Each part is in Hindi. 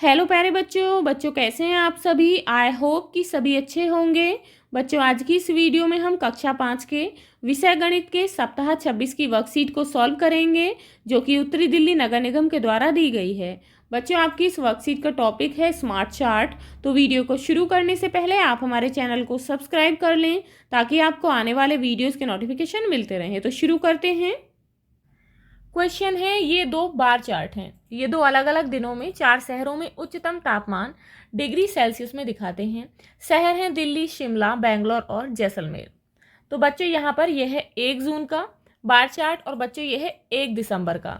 हेलो प्यारे बच्चों बच्चों कैसे हैं आप सभी। आई होप कि सभी अच्छे होंगे। बच्चों आज की इस वीडियो में हम कक्षा 5 के विषय गणित के सप्ताह 26 की वर्कशीट को सॉल्व करेंगे, जो कि उत्तरी दिल्ली नगर निगम के द्वारा दी गई है। बच्चों आपकी इस वर्कशीट का टॉपिक है स्मार्ट चार्ट। तो वीडियो को शुरू करने से पहले आप हमारे चैनल को सब्सक्राइब कर लें, ताकि आपको आने वाले वीडियोज़ के नोटिफिकेशन मिलते रहें। तो शुरू करते हैं। क्वेश्चन है, ये दो बार चार्ट हैं। ये दो अलग अलग दिनों में 4 शहरों में उच्चतम तापमान डिग्री सेल्सियस में दिखाते हैं। शहर हैं दिल्ली, शिमला, बेंगलोर और जैसलमेर। तो बच्चों यहाँ पर यह है 1 जून का बार चार्ट और बच्चों यह है 1 दिसंबर का।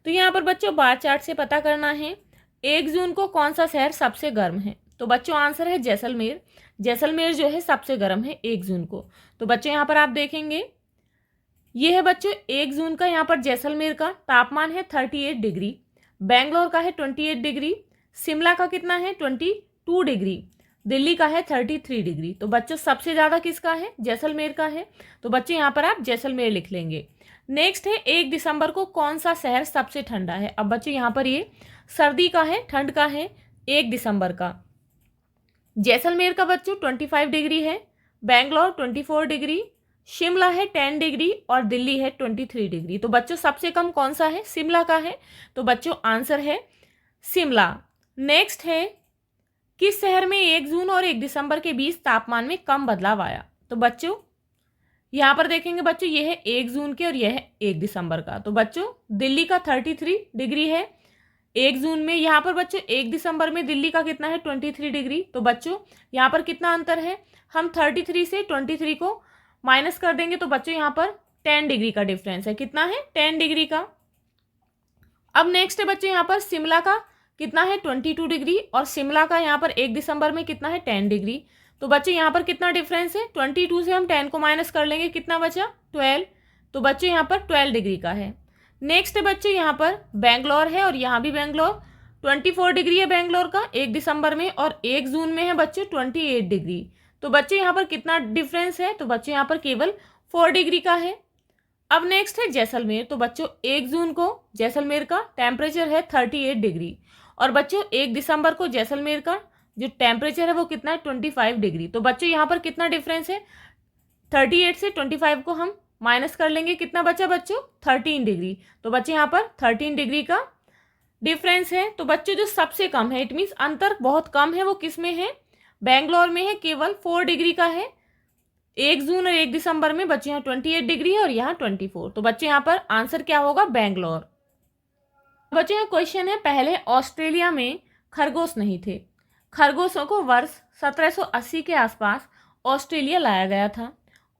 तो यहाँ पर बच्चों बार चार्ट से पता करना है 1 जून को कौन सा शहर सबसे गर्म है। तो बच्चों आंसर है जैसलमेर। जैसलमेर जो है सबसे गर्म है 1 जून को। तो बच्चों यहाँ पर आप देखेंगे, ये है बच्चों 1 जून का। यहाँ पर जैसलमेर का तापमान है 38 डिग्री, बेंगलोर का है 28 डिग्री, शिमला का कितना है 22 डिग्री, दिल्ली का है 33 डिग्री। तो बच्चों सबसे ज़्यादा किसका है, जैसलमेर का है। तो बच्चों यहाँ पर आप जैसलमेर लिख लेंगे। नेक्स्ट है 1 दिसंबर को कौन सा शहर सबसे ठंडा है। अब बच्चों यहाँ पर ये सर्दी का है, ठंड का है 1 दिसंबर का। जैसलमेर का बच्चों 25 डिग्री है, बेंगलोर 24 डिग्री, शिमला है 10 डिग्री और दिल्ली है 23 डिग्री। तो बच्चों सबसे कम कौन सा है, शिमला का है। तो बच्चों आंसर है शिमला। नेक्स्ट है, किस शहर में 1 जून और 1 दिसंबर के बीच तापमान में कम बदलाव आया। तो बच्चों यहाँ पर देखेंगे बच्चों, ये है 1 जून के और यह है 1 दिसंबर का। तो बच्चों दिल्ली का 33 डिग्री है 1 जून में। यहाँ पर बच्चों 1 दिसंबर में दिल्ली का कितना है 23 डिग्री। तो बच्चों यहाँ पर कितना अंतर है, हम 33 से 23 को माइनस कर देंगे। तो बच्चों यहाँ पर 10 डिग्री का डिफरेंस है। कितना है 10 डिग्री का। अब नेक्स्ट है बच्चों, यहाँ पर शिमला का कितना है 22 डिग्री और शिमला का यहाँ पर 1 दिसंबर में कितना है 10 डिग्री। तो बच्चों यहाँ पर कितना डिफरेंस है, 22 से हम 10 को माइनस कर लेंगे, कितना बचा 12। तो बच्चों यहाँ पर 12 डिग्री का है। नेक्स्ट है बच्चों, यहाँ पर बेंगलोर है और यहाँ भी बेंगलोर 24 डिग्री है बेंगलोर का 1 दिसंबर में, और 1 जून में है बच्चों 28 डिग्री। तो बच्चों यहाँ पर कितना डिफरेंस है, तो बच्चों यहाँ पर केवल 4 डिग्री का है। अब नेक्स्ट है जैसलमेर। तो बच्चों 1 जून को जैसलमेर का टेम्परेचर है 38 डिग्री और बच्चों 1 दिसंबर को जैसलमेर का जो टेम्परेचर है वो कितना है 25 डिग्री। तो बच्चों यहाँ पर कितना डिफरेंस है, 38 से 25 को हम माइनस कर लेंगे, कितना बचा बच्चों 13 डिग्री। तो बच्चों यहाँ पर 13 डिग्री का डिफरेंस है। तो बच्चों जो सबसे कम है, इट मीन्स अंतर बहुत कम है, वो किस में है, बेंगलोर में है, केवल 4 डिग्री का है। 1 जून और 1 दिसंबर में बच्चे यहाँ 28 डिग्री है और यहाँ 24। तो बच्चे यहाँ पर आंसर क्या होगा, बेंगलोर। बच्चे यहाँ क्वेश्चन है, पहले ऑस्ट्रेलिया में खरगोश नहीं थे। खरगोशों को वर्ष 1780 के आसपास ऑस्ट्रेलिया लाया गया था।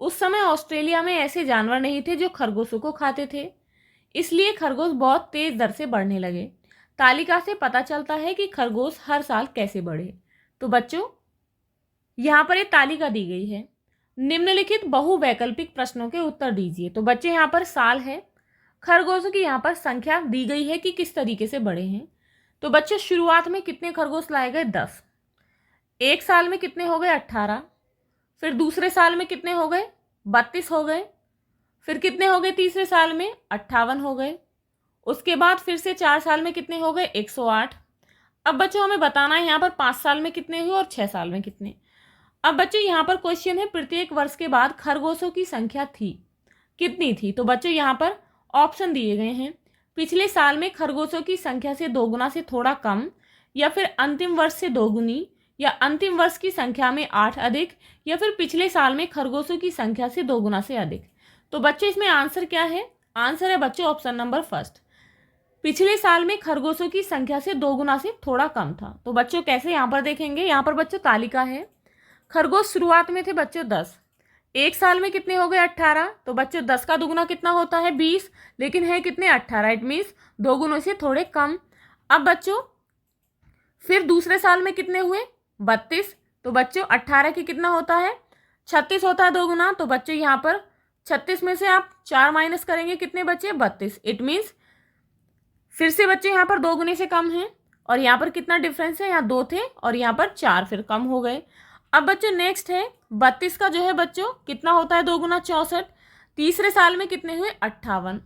उस समय ऑस्ट्रेलिया में ऐसे जानवर नहीं थे जो खरगोशों को खाते थे, इसलिए खरगोश बहुत तेज दर से बढ़ने लगे। तालिका से पता चलता है कि खरगोश हर साल कैसे बढ़े। तो बच्चों यहाँ पर एक तालिका दी गई है, निम्नलिखित बहुवैकल्पिक प्रश्नों के उत्तर दीजिए। तो बच्चे यहाँ पर साल है, खरगोशों की यहाँ पर संख्या दी गई है कि किस तरीके से बढ़े हैं। तो बच्चे शुरुआत में कितने खरगोश लाए गए, 10। एक साल में कितने हो गए, 18। फिर दूसरे साल में कितने हो गए, 32 हो गए। फिर कितने हो गए तीसरे साल में, 58 हो गए। उसके बाद फिर से 4 साल में कितने हो गए, 108। अब बच्चों हमें बताना है यहाँ पर 5 साल में कितने हुए और 6 साल में कितने। अब बच्चों यहाँ पर क्वेश्चन है, प्रत्येक वर्ष के बाद खरगोशों की संख्या थी कितनी थी। तो बच्चों यहाँ पर ऑप्शन दिए गए हैं, पिछले साल में खरगोशों की संख्या से दोगुना से थोड़ा कम, या फिर अंतिम वर्ष से दोगुनी, या अंतिम वर्ष की संख्या में 8 अधिक, या फिर पिछले साल में खरगोशों की संख्या से दोगुना से अधिक। तो बच्चों इसमें आंसर क्या है, आंसर है बच्चों ऑप्शन नंबर फर्स्ट, पिछले साल में खरगोशों की संख्या से दोगुना से थोड़ा कम था। तो बच्चों कैसे, यहाँ पर देखेंगे, यहाँ पर बच्चों तालिका है, खरगोश शुरुआत में थे बच्चों 10, एक साल में कितने हो गए 18। तो बच्चों 10 का दुगुना कितना होता है 20, लेकिन है कितने 18, इट मीन्स दोगुनों से थोड़े कम। अब बच्चों फिर दूसरे साल में कितने हुए 32। तो बच्चों 18 की कितना होता है 36 होता है दोगुना। तो बच्चों यहाँ पर 36 में से आप 4 माइनस करेंगे, कितने बचे 32। इट मीन्स फिर से बच्चे यहाँ पर दोगुने से कम हैं, और यहाँ पर कितना डिफरेंस है, यहाँ 2 थे और यहाँ पर 4 फिर कम हो गए। अब बच्चों नेक्स्ट है 32 का जो है बच्चों कितना होता है दोगुना 64। तीसरे साल में कितने हुए 58।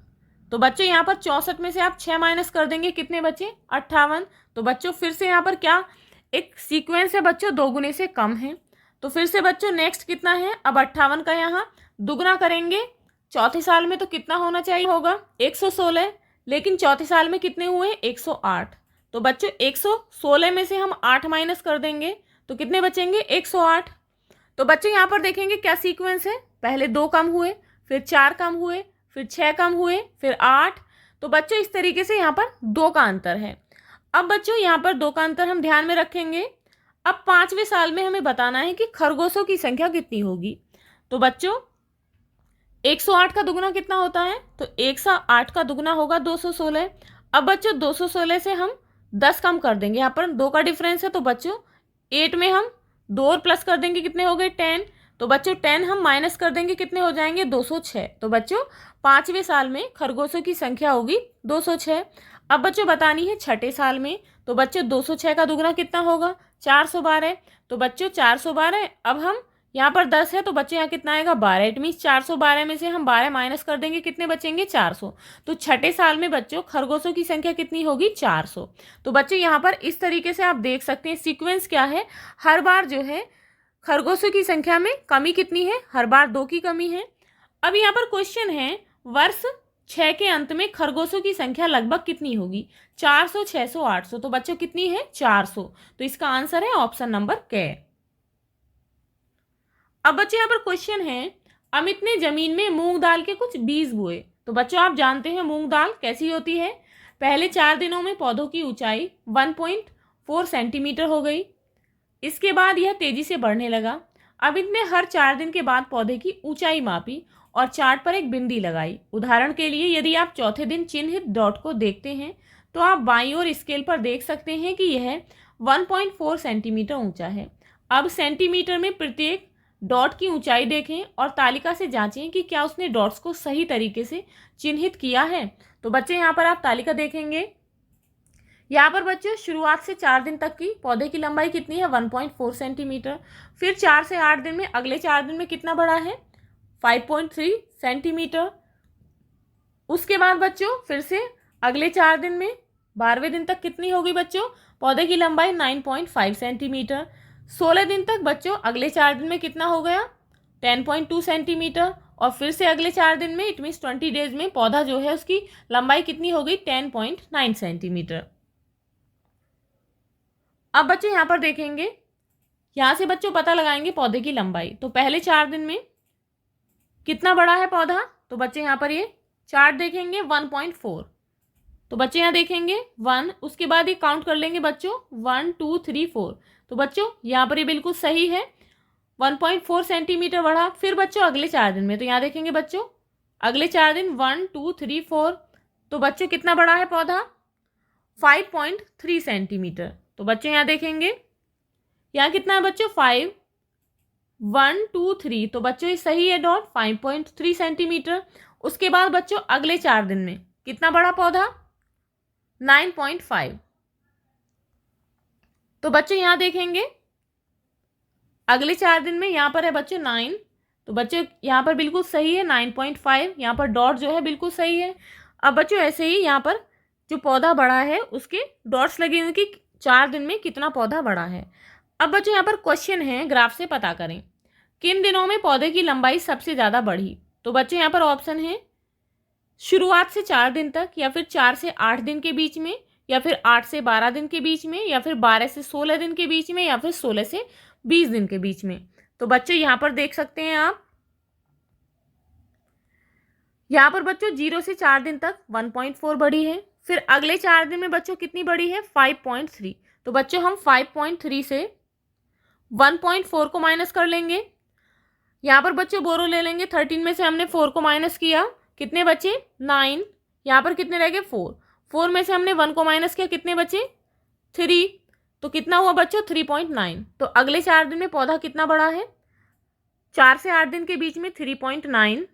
तो बच्चों यहाँ पर 64 में से आप 6 माइनस कर देंगे, कितने बचे 58। तो बच्चों फिर से यहाँ पर क्या एक सीक्वेंस है बच्चों, 2 गुने से कम है। तो फिर से बच्चों नेक्स्ट कितना है, अब 58 का यहाँ दुगना करेंगे। चौथे साल में तो कितना होना चाहिए होगा 116, लेकिन चौथे साल में कितने हुए 108। तो बच्चों 116 में से हम 8 माइनस कर देंगे तो कितने बचेंगे 108। तो बच्चों यहाँ पर देखेंगे क्या सीक्वेंस है, पहले 2 कम हुए, फिर 4 कम हुए, फिर 6 कम हुए, फिर 8। तो बच्चों इस तरीके से यहाँ पर 2 का अंतर है। अब बच्चों यहाँ पर 2 का अंतर हम ध्यान में रखेंगे। अब 5वें साल में हमें बताना है कि खरगोशों की संख्या कितनी होगी। तो बच्चों 108 का दुगना कितना होता है, तो 108 का दुगना होगा 216। अब बच्चों 216 से हम 10 कम कर देंगे, यहाँ पर 2 का डिफरेंस है। तो बच्चों 8 में हम 2 और प्लस कर देंगे, कितने हो गए 10। तो बच्चों 10 हम माइनस कर देंगे, कितने हो जाएंगे 206। तो बच्चों 5वें साल में खरगोशों की संख्या होगी 206। अब बच्चों बतानी है 6ठे साल में। तो बच्चों 206 का दुगना कितना होगा 412। तो बच्चों 412, अब हम यहाँ पर 10 है तो बच्चों यहाँ कितना आएगा 12। इट मीन्स 412 में से हम 12 माइनस कर देंगे, कितने बचेंगे 400। तो 6ठे साल में बच्चों खरगोशों की संख्या कितनी होगी 400। तो बच्चों यहाँ पर इस तरीके से आप देख सकते हैं सीक्वेंस क्या है, हर बार जो है खरगोशों की संख्या में कमी कितनी है, हर बार 2 की कमी है। अब यहाँ पर क्वेश्चन है वर्ष 6 के अंत में खरगोशों की संख्या लगभग कितनी होगी, 400, 600, 800। तो बच्चों कितनी है 400। तो इसका आंसर है ऑप्शन नंबर के। अब बच्चों यहाँ पर क्वेश्चन है अमित ने जमीन में मूंग दाल के कुछ बीज बोए। तो बच्चों आप जानते हैं मूंग दाल कैसी होती है, पहले 4 दिनों में पौधों की ऊंचाई 1.4 सेंटीमीटर हो गई। इसके बाद यह तेजी से बढ़ने लगा। अमित ने हर 4 दिन के बाद पौधे की ऊंचाई मापी और चार्ट पर एक बिंदी लगाई। उदाहरण के लिए यदि आप चौथे दिन चिन्हित डॉट को देखते हैं तो आप बाईं ओर स्केल पर देख सकते हैं कि यह 1.4 सेंटीमीटर ऊंचा है। अब सेंटीमीटर में प्रत्येक डॉट की ऊंचाई देखें और तालिका से जांचें कि क्या उसने डॉट्स को सही तरीके से चिन्हित किया है। तो बच्चे यहाँ पर आप तालिका देखेंगे, यहाँ पर बच्चों शुरुआत से 4 दिन तक की पौधे की लंबाई कितनी है 1.4 सेंटीमीटर। फिर 4 से 8 दिन में, अगले 4 दिन में कितना बढ़ा है 5.3 सेंटीमीटर। उसके बाद बच्चों फिर से अगले 4 दिन में 12वें दिन तक कितनी होगी बच्चों पौधे की लंबाई 9.5 सेंटीमीटर। 16 दिन तक बच्चों अगले 4 दिन में कितना हो गया 10.2 सेंटीमीटर। और फिर से अगले 4 दिन में इट मीन्स 20 डेज में पौधा जो है उसकी लंबाई कितनी हो गई 10.9 सेंटीमीटर। अब बच्चों यहाँ पर देखेंगे, यहाँ से बच्चों पता लगाएंगे पौधे की लंबाई। तो पहले 4 दिन में कितना बड़ा है पौधा, तो बच्चे यहाँ पर ये चार्ट देखेंगे 1.4। तो बच्चे यहाँ देखेंगे 1, उसके बाद ये काउंट कर लेंगे बच्चों 1 2 3 4। तो बच्चों यहाँ पर ये बिल्कुल सही है 1.4 सेंटीमीटर बढ़ा। फिर बच्चों अगले 4 दिन में, तो यहाँ देखेंगे बच्चों अगले 4 दिन 1 2 3 4। तो बच्चों कितना बड़ा है पौधा 5.3 सेंटीमीटर। तो बच्चों यहाँ देखेंगे यहाँ कितना है बच्चों 5 1 2 3। तो बच्चों ये सही है डॉट 5.3 सेंटीमीटर। उसके बाद बच्चों अगले 4 दिन में कितना बड़ा पौधा 9.5। तो बच्चों यहाँ देखेंगे अगले 4 दिन में यहाँ पर है बच्चों 9। तो बच्चों यहाँ पर बिल्कुल सही है 9.5, यहाँ पर डॉट जो है बिल्कुल सही है। अब बच्चों ऐसे ही यहाँ पर जो पौधा बड़ा है उसके डॉट्स लगे हुए कि 4 दिन में कितना पौधा बड़ा है। अब बच्चों यहाँ पर क्वेश्चन है ग्राफ से पता करें किन दिनों में पौधे की लंबाई सबसे ज़्यादा बढ़ी। तो बच्चों यहाँ पर ऑप्शन है शुरुआत से 4 दिन तक, या फिर 4 से 8 दिन के बीच में, या फिर 8 से 12 दिन के बीच में, या फिर 12 से 16 दिन के बीच में, या फिर 16 से 20 दिन के बीच में। तो बच्चों यहाँ पर देख सकते हैं आप, यहाँ पर बच्चों 0 से 4 दिन तक 1.4 बढ़ी है। फिर अगले 4 दिन में बच्चों कितनी बढ़ी है 5.3। तो बच्चों हम 5.3 से 1.4 को माइनस कर लेंगे। यहाँ पर बच्चों बोरो ले लेंगे, 13 में से हमने 4 को माइनस किया, कितने बचे 9। यहाँ पर कितने रह गए 4 में से हमने 1 को माइनस किया, कितने बचे 3। तो कितना हुआ बच्चों 3.9। तो अगले 4 दिन में पौधा कितना बड़ा है 4 से 8 दिन के बीच में 3.9।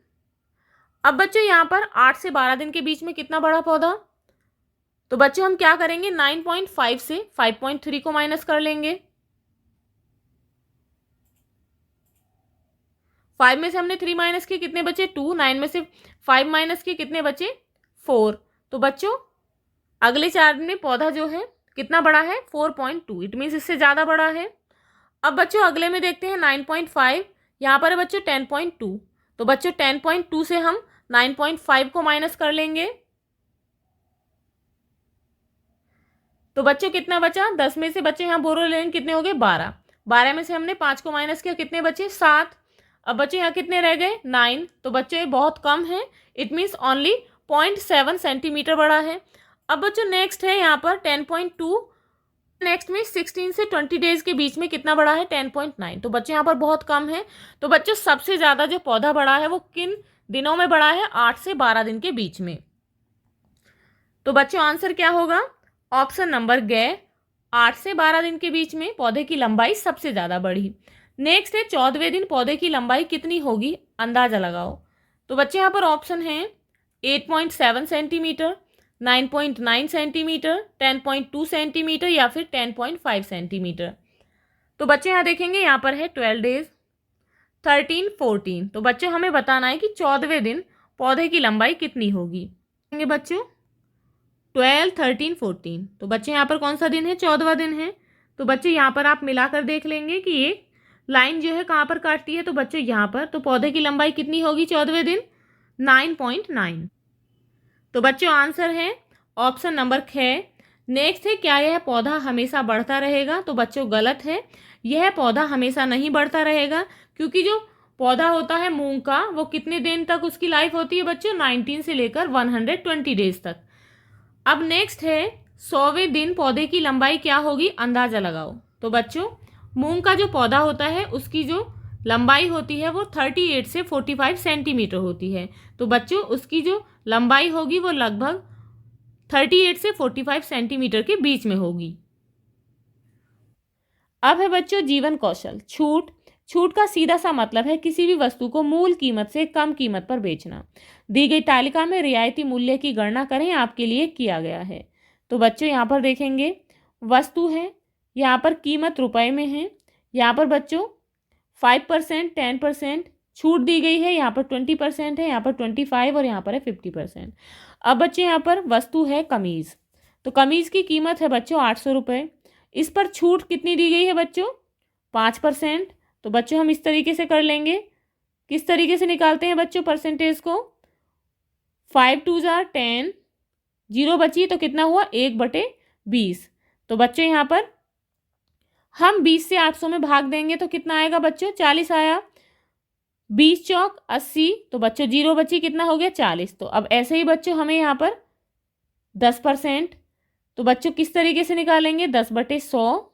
अब बच्चों यहाँ पर 8 से 12 दिन के बीच में कितना बड़ा पौधा, तो बच्चों हम क्या करेंगे 9.5 से 5.3 को माइनस कर लेंगे। 5 में से हमने 3 माइनस किए, कितने बचे 2। 9 में से 5 माइनस किए, कितने बचे 4। तो बच्चों अगले 4 दिन में पौधा जो है कितना बड़ा है 4.2, इट मीन्स इससे ज़्यादा बड़ा है। अब बच्चों अगले में देखते हैं 9.5, यहाँ पर है बच्चों 10.2। तो बच्चों 10.2 से हम 9.5 को माइनस कर लेंगे, तो बच्चों कितना बचा, 10 में से बच्चे यहाँ बोरो लेंगे, कितने हो गए 12। 12 में से हमने 5 को माइनस किया, कितने बचे 7। अब बच्चों यहाँ कितने रह गए 9। तो बच्चों ये बहुत कम है, इट मीन्स ओनली 0.7 सेंटीमीटर बड़ा है। अब बच्चों नेक्स्ट है यहाँ पर 10.2, नेक्स्ट में 16 से 20 डेज के बीच में कितना बड़ा है 10.9। तो बच्चों यहाँ पर बहुत कम है। तो बच्चों सबसे ज़्यादा जो पौधा बड़ा है वो किन दिनों में बड़ा है, 8 से 12 दिन के बीच में। तो बच्चों आंसर क्या होगा, ऑप्शन नंबर ग, 8 से 12 दिन के बीच में पौधे की लंबाई सबसे ज़्यादा बढ़ी। नेक्स्ट है 14वें दिन पौधे की लंबाई कितनी होगी, अंदाज़ा लगाओ। तो बच्चे यहाँ पर ऑप्शन है 8.7 सेंटीमीटर, 9.9 सेंटीमीटर, 10.2 सेंटीमीटर या फिर 10.5 सेंटीमीटर। तो बच्चे यहाँ देखेंगे, यहाँ पर है 12 डेज, 13, 14। तो बच्चों हमें बताना है कि 14वें दिन पौधे की लंबाई कितनी होगी। बच्चों 12, 13, 14। तो बच्चे यहाँ पर कौन सा दिन है, 14वां दिन है। तो बच्चे यहाँ पर आप मिलाकर देख लेंगे कि ये लाइन जो है कहाँ पर काटती है। तो बच्चों यहाँ पर तो पौधे की लंबाई कितनी होगी 14वें दिन, 9.9। तो बच्चों आंसर है ऑप्शन नंबर ख। नेक्स्ट है, क्या यह पौधा हमेशा बढ़ता रहेगा। तो बच्चों गलत है, यह पौधा हमेशा नहीं बढ़ता रहेगा, क्योंकि जो पौधा होता है मूंग का वो कितने दिन तक उसकी लाइफ होती है बच्चों, 19 से लेकर 120 डेज तक। अब नेक्स्ट है 100वें दिन पौधे की लंबाई क्या होगी, अंदाज़ा लगाओ। तो बच्चों मूंग का जो पौधा होता है उसकी जो लंबाई होती है वो 38 से 45 सेंटीमीटर होती है। तो बच्चों उसकी जो लंबाई होगी वो लगभग 38 से 45 सेंटीमीटर के बीच में होगी। अब है बच्चों जीवन कौशल। छूट। छूट का सीधा सा मतलब है किसी भी वस्तु को मूल कीमत से कम कीमत पर बेचना। दी गई तालिका में रियायती मूल्य की गणना करें, आपके लिए किया गया है। तो बच्चों यहाँ पर देखेंगे वस्तु है, यहाँ पर कीमत रुपए में है, यहाँ पर बच्चों 5%, 10% छूट दी गई है, यहाँ पर 20% है, यहाँ पर 25 और यहाँ पर है 50%। अब बच्चे यहाँ पर वस्तु है कमीज़। तो कमीज़ की कीमत है बच्चों 800 रुपये। इस पर छूट कितनी दी गई है बच्चों, 5%। तो बच्चों हम इस तरीके से कर लेंगे, किस तरीके से निकालते हैं बच्चों परसेंटेज को, 5 2 10, 0 बची तो कितना हुआ 1/20। तो बच्चों यहाँ पर हम 20 से 800 में भाग देंगे तो कितना आएगा बच्चों, 40 आया। 20 चौक 80, तो बच्चों 0 बची, कितना हो गया 40। तो अब ऐसे ही बच्चों हमें यहाँ पर 10%, तो बच्चों किस तरीके से निकालेंगे, 10/100।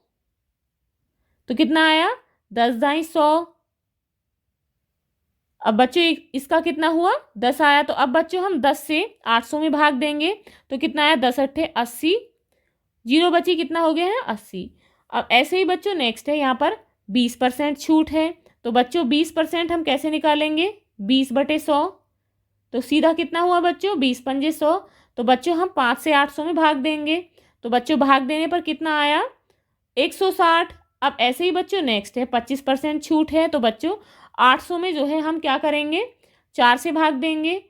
तो कितना आया 10 दाई 100। अब बच्चों इसका कितना हुआ 10 आया। तो अब बच्चों हम 10 से 800 में भाग देंगे तो कितना आया, 10 अट्ठे 80, 0 बची, कितना हो गया है 80। अब ऐसे ही बच्चों नेक्स्ट है, यहाँ पर 20% छूट है। तो बच्चों 20% हम कैसे निकालेंगे, 20/100। तो सीधा कितना हुआ बच्चों, 20 पंजे 100। तो बच्चों हम 5 से 800 में भाग देंगे तो बच्चों भाग देने पर कितना आया, 160। अब ऐसे ही बच्चों नेक्स्ट है 25% छूट है। तो बच्चों 800 में जो है हम क्या करेंगे, 4 से भाग देंगे।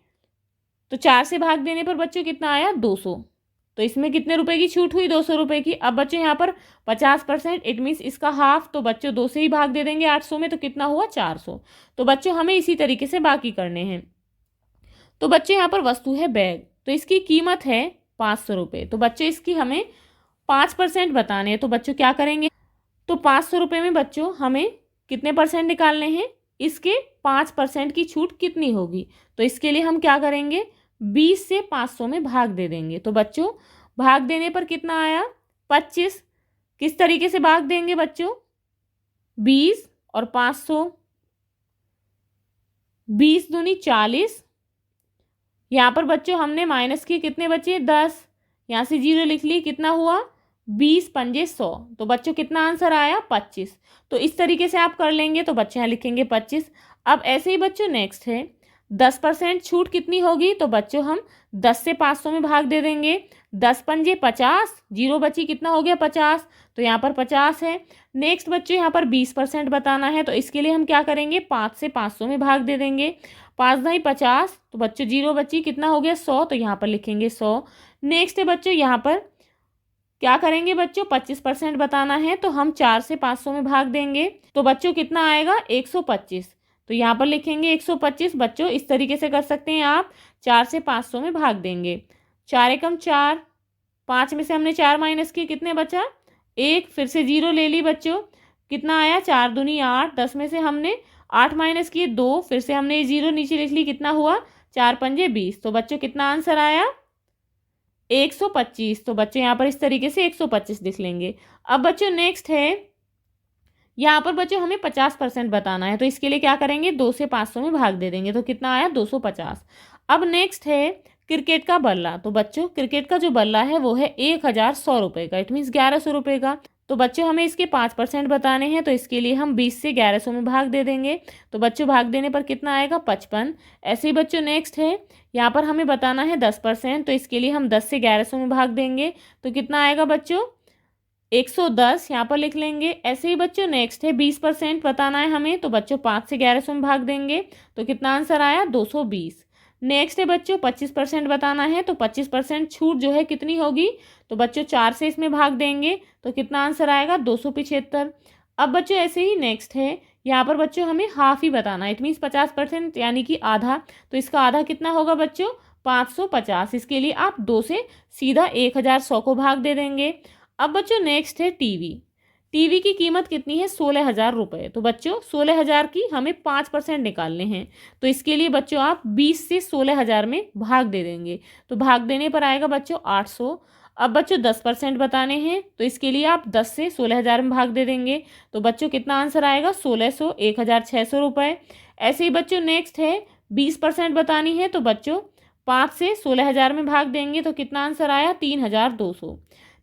तो 4 से भाग देने पर बच्चों कितना आया, 200। तो इसमें कितने रुपए की छूट हुई, 200 रुपए की। अब बच्चों यहाँ पर 50%, इट मीन्स इसका हाफ। तो बच्चों 2 से ही भाग दे देंगे 800 में, तो कितना हुआ 400। तो बच्चों हमें इसी तरीके से बाकी करने हैं। तो बच्चों यहाँ पर वस्तु है बैग, तो इसकी कीमत है 500 रुपये। तो बच्चों इसकी हमें 5% बताने हैं। तो बच्चों क्या करेंगे, तो 500 रुपये में बच्चों हमें कितने परसेंट निकालने हैं, इसके 5% की छूट कितनी होगी। तो इसके लिए हम क्या करेंगे, 20 से 500 में भाग दे देंगे। तो बच्चों भाग देने पर कितना आया, 25। किस तरीके से भाग देंगे बच्चों, 20 और 500, 20 दूनी 40। यहाँ पर बच्चों हमने माइनस किए, कितने बचे 10, यहाँ से 0 लिख ली, कितना हुआ 20 पंजे 100। तो बच्चों कितना आंसर आया 25। तो इस तरीके से आप कर लेंगे। तो बच्चे यहाँ लिखेंगे 25। अब ऐसे ही बच्चों नेक्स्ट है 10% छूट कितनी होगी। तो बच्चों हम 10 से 500 में भाग दे देंगे, 10 पंजे 50, 0 बची, कितना हो गया 50। तो यहाँ पर 50 है। नेक्स्ट बच्चों यहाँ पर 20% बताना है। तो इसके लिए हम क्या करेंगे, 5 से 500 में भाग दे देंगे। 5 दाई 50, तो बच्चों 0 बची, कितना हो गया 100, तो यहाँ पर लिखेंगे 100। नेक्स्ट है बच्चों यहाँ पर क्या करेंगे बच्चों, 25% बताना है, तो हम 4 से 500 में भाग देंगे, तो बच्चों कितना आएगा 125। तो यहाँ पर लिखेंगे 125। बच्चों इस तरीके से कर सकते हैं आप, 4 से 500 में भाग देंगे। 4 एकम 4, 5 में से हमने 4 माइनस किए, कितने बचा 1, फिर से 0 ले ली बच्चों, कितना आया 4 दूनी 8, 10 में से हमने 8 माइनस किए 2, फिर से हमने ये 0 नीचे लिख ली, कितना हुआ 4 पंजे 20। तो बच्चों कितना आंसर आया 125। तो बच्चों यहाँ पर इस तरीके से 125 लिख लेंगे। अब बच्चों नेक्स्ट है यहाँ पर बच्चों हमें 50% बताना है, तो इसके लिए क्या करेंगे 2 से 500 में भाग दे देंगे, तो कितना आया 250। अब नेक्स्ट है क्रिकेट का बल्ला। तो बच्चों क्रिकेट का जो बल्ला है वो है 1100 रुपये का, इट मीन्स 1100 रुपये का। तो बच्चों हमें इसके 5% बताने हैं, तो इसके लिए हम 20 से 1100 में भाग दे देंगे, तो बच्चों भाग देने पर कितना आएगा 55। ऐसे ही बच्चों नेक्स्ट है यहाँ पर हमें बताना है 10%, तो इसके लिए हम 10 से 1100 में भाग देंगे, तो कितना आएगा बच्चों 110, यहाँ पर लिख लेंगे। ऐसे ही बच्चों नेक्स्ट है 20% बताना है हमें, तो बच्चों 5 से 1100 में भाग देंगे, तो कितना आंसर आया 220। नेक्स्ट है बच्चों 25% बताना है, तो 25% छूट जो है कितनी होगी, तो बच्चों 4 से इसमें भाग देंगे, तो कितना आंसर आएगा 275। अब बच्चों ऐसे ही नेक्स्ट है यहाँ पर बच्चों हमें हाफ ही बताना है, इट मीन्स 50% यानी कि आधा, तो इसका आधा कितना होगा बच्चों 550। इसके लिए आप 2 से सीधा 1100 को भाग दे देंगे। अब बच्चों नेक्स्ट है टीवी। टीवी की कीमत कितनी है 16,000 रुपये, तो बच्चों 16,000 की हमें 5% निकालने हैं, तो इसके लिए बच्चों आप 20 से 16,000 में भाग दे देंगे, तो भाग देने पर आएगा बच्चों 800। अब बच्चों 10% बताने हैं, तो इसके लिए आप 10 से 16,000 में भाग दे देंगे, तो बच्चों कितना आंसर आएगा 1600, 1,600 रुपये। ऐसे ही बच्चों नेक्स्ट है 20% बतानी है, तो बच्चों 5 से 16,000 में भाग देंगे, तो कितना आंसर आया 3,200।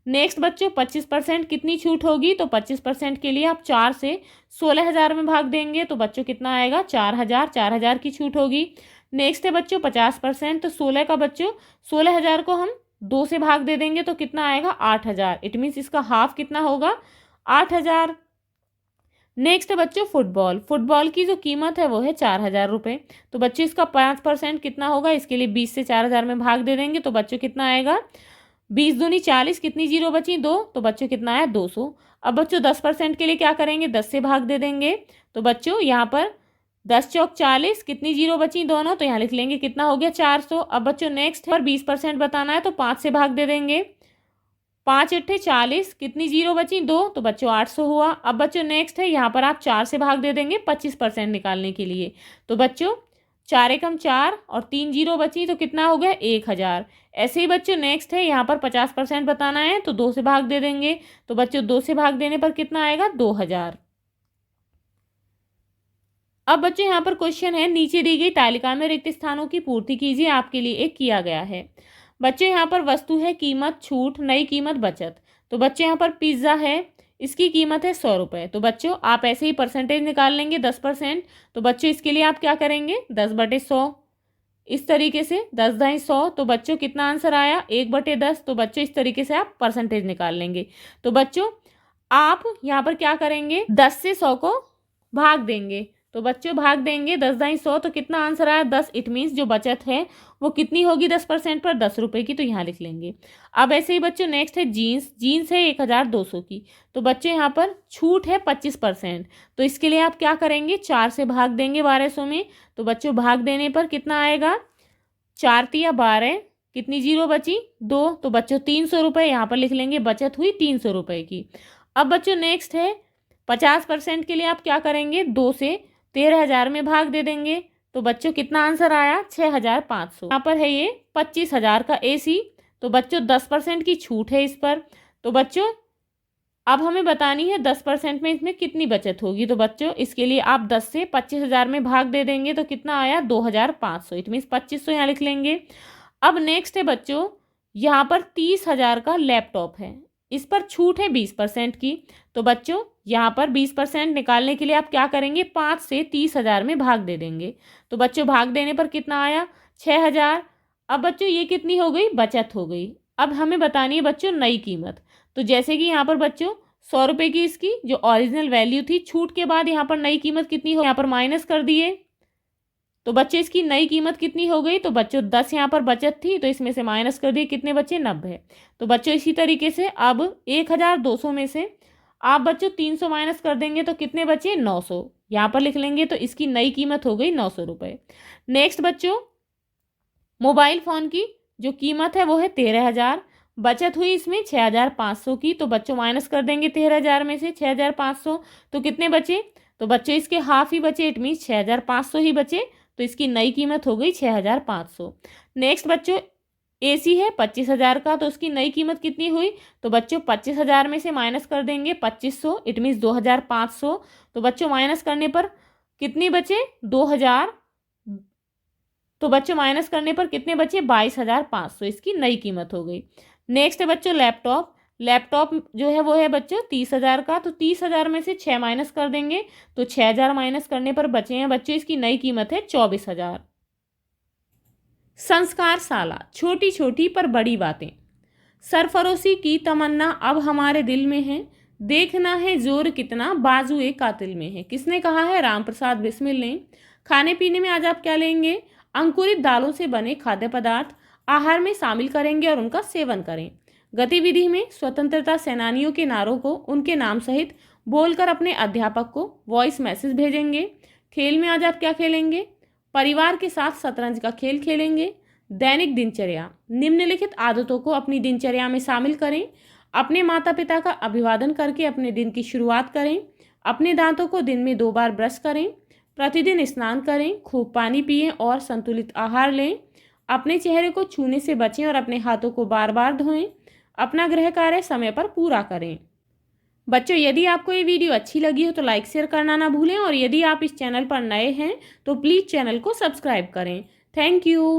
नेक्स्ट बच्चों 25% कितनी छूट होगी, तो 25% के लिए आप 4 से 16,000 में भाग देंगे, तो बच्चों कितना आएगा 4,000, 4,000 की छूट होगी। नेक्स्ट है बच्चों 50%, तो 16 का बच्चों 16,000 को हम 2 से भाग दे देंगे, तो कितना आएगा 8,000, इट मीन्स इसका हाफ कितना होगा 8,000। नेक्स्ट है बच्चों फुटबॉल। फुटबॉल की जो कीमत है वो है 4,000 रुपये, तो बच्चों इसका 5% कितना होगा, इसके लिए 20 से 4,000 में भाग दे देंगे, तो बच्चों कितना आएगा 20 दूनी 40, कितनी 0 बची 2, तो बच्चों कितना आया 200। अब बच्चों 10% के लिए क्या करेंगे 10 से भाग दे देंगे, तो बच्चों यहाँ पर 10 चौक 40, कितनी 0 बची दोनों, तो यहाँ लिख लेंगे कितना हो गया 400। अब बच्चों नेक्स्ट पर 20% बताना है, तो 5 से भाग दे देंगे, 5 अट्ठे 40, कितनी 0 बची 2, तो बच्चों 800 हुआ। अब बच्चों नेक्स्ट है यहाँ पर आप 4 से भाग दे देंगे 25% निकालने के लिए, तो बच्चों 4 एकम 4 और 3 0 बची, तो कितना हो गया 1,000। ऐसे ही बच्चों नेक्स्ट है यहाँ पर 50% बताना है, तो 2 से भाग दे देंगे, तो बच्चों 2 से भाग देने पर कितना आएगा 2,000। अब बच्चों यहाँ पर क्वेश्चन है, नीचे दी गई तालिका में रिक्त स्थानों की पूर्ति कीजिए, आपके लिए एक किया गया है। बच्चों यहाँ पर वस्तु है कीमत छूट, नई कीमत बचत। तो बच्चों यहाँ पर पिज्ज़ा है, इसकी कीमत है 100 रुपये, तो बच्चों आप ऐसे ही परसेंटेज निकाल लेंगे 10%, तो बच्चों इसके लिए आप क्या करेंगे 10/100, इस तरीके से 10 दाई 100, तो बच्चों कितना आंसर आया 1/10, तो बच्चों इस तरीके से आप परसेंटेज निकाल लेंगे। तो बच्चों आप यहाँ पर क्या करेंगे 10 से 100 को भाग देंगे, तो बच्चों भाग देंगे 10 दाई 100, तो कितना आंसर आया 10, इट मीन्स जो बचत है वो कितनी होगी 10% पर 10 रुपये की, तो यहाँ लिख लेंगे। अब ऐसे ही बच्चों नेक्स्ट है जीन्स। जीन्स है 1,200 की, तो बच्चों यहाँ पर छूट है 25%, तो इसके लिए आप क्या करेंगे 4 से भाग देंगे 1,200 में, तो बच्चों भाग देने पर कितना आएगा 4 तिया 12, कितनी 0 बची 2, तो बच्चों 300 रुपये यहाँ पर लिख लेंगे, बचत हुई 300 रुपये की। अब बच्चों नेक्स्ट है 50% के लिए आप क्या करेंगे 2 से 13,000 में भाग दे देंगे, तो बच्चों कितना आंसर आया 6,500। यहाँ पर है ये 25,000 का एसी, तो बच्चों 10% की छूट है इस पर, तो बच्चों अब हमें बतानी है 10% में इसमें कितनी बचत होगी, तो बच्चों इसके लिए आप 10 से 25,000 में भाग दे देंगे, तो कितना आया 2,500, इट मीन्स 2500 यहाँ लिख लेंगे। अब नेक्स्ट है बच्चों यहाँ पर 30,000 का लैपटॉप है, इस पर छूट है 20% की, तो बच्चों यहाँ पर 20% निकालने के लिए आप क्या करेंगे 5 से 30,000 में भाग दे देंगे, तो बच्चों भाग देने पर कितना आया 6,000। अब बच्चों ये कितनी हो गई बचत हो गई। अब हमें बतानी है बच्चों नई कीमत, तो जैसे कि यहाँ पर बच्चों 100 रुपये की इसकी जो ओरिजिनल वैल्यू थी, छूट के बाद यहाँ पर नई कीमत कितनी हो, यहाँ पर माइनस कर दिए तो बच्चों इसकी नई कीमत कितनी हो गई, तो बच्चों 10 यहाँ पर बचत थी तो इसमें से माइनस कर दिए, कितने बचे 90। तो बच्चों इसी तरीके से अब 1200 में से आप बच्चों 300 माइनस कर देंगे तो कितने बचे 900, यहाँ पर लिख लेंगे। तो इसकी नई कीमत हो गई 900 रुपये। नेक्स्ट बच्चों मोबाइल फ़ोन की जो कीमत है वो है 13,000, बचत हुई इसमें 6,500 की। तो बच्चों माइनस कर देंगे 13,000 में से 6,500, तो कितने बचे, तो बच्चों इसके हाफ ही बचे, इट मीन्स 6,500 ही बचे। तो इसकी नई कीमत हो गई 6,500। नेक्स्ट बच्चों एसी है 25,000 का, तो उसकी नई कीमत कितनी हुई, तो बच्चों 25,000 में से माइनस कर देंगे 2,500, इट मीन्स 2,500। तो बच्चों माइनस करने पर कितनी बचे 2,000, तो बच्चों माइनस करने पर कितने बचे 22,500, इसकी नई कीमत हो गई। नेक्स्ट है बच्चों लैपटॉप। लैपटॉप जो है वो है बच्चों 30,000 का, तो 30,000 में से 6 माइनस कर देंगे तो 6,000 माइनस करने पर बचे हैं बच्चों, इसकी नई कीमत है 24,000। संस्कार शाला, छोटी छोटी पर बड़ी बातें। सरफरोशी की तमन्ना अब हमारे दिल में है, देखना है जोर कितना बाजू एक कातिल में है। किसने कहा है, राम प्रसाद बिस्मिल ने। खाने पीने में आज आप क्या लेंगे, अंकुरित दालों से बने खाद्य पदार्थ आहार में शामिल करेंगे और उनका सेवन करें। गतिविधि में स्वतंत्रता सेनानियों के नारों को उनके नाम सहित बोलकर अपने अध्यापक को वॉइस मैसेज भेजेंगे। खेल में आज आप क्या खेलेंगे, परिवार के साथ शतरंज का खेल खेलेंगे। दैनिक दिनचर्या, निम्नलिखित आदतों को अपनी दिनचर्या में शामिल करें। अपने माता पिता का अभिवादन करके अपने दिन की शुरुआत करें। अपने दांतों को दिन में 2 बार ब्रश करें। प्रतिदिन स्नान करें, खूब पानी पिएं और संतुलित आहार लें। अपने चेहरे को छूने से बचें और अपने हाथों को बार बार धोएं। अपना गृह कार्य समय पर पूरा करें। बच्चों यदि आपको ये वीडियो अच्छी लगी हो तो लाइक शेयर करना ना भूलें, और यदि आप इस चैनल पर नए हैं तो प्लीज़ चैनल को सब्सक्राइब करें। Thank you.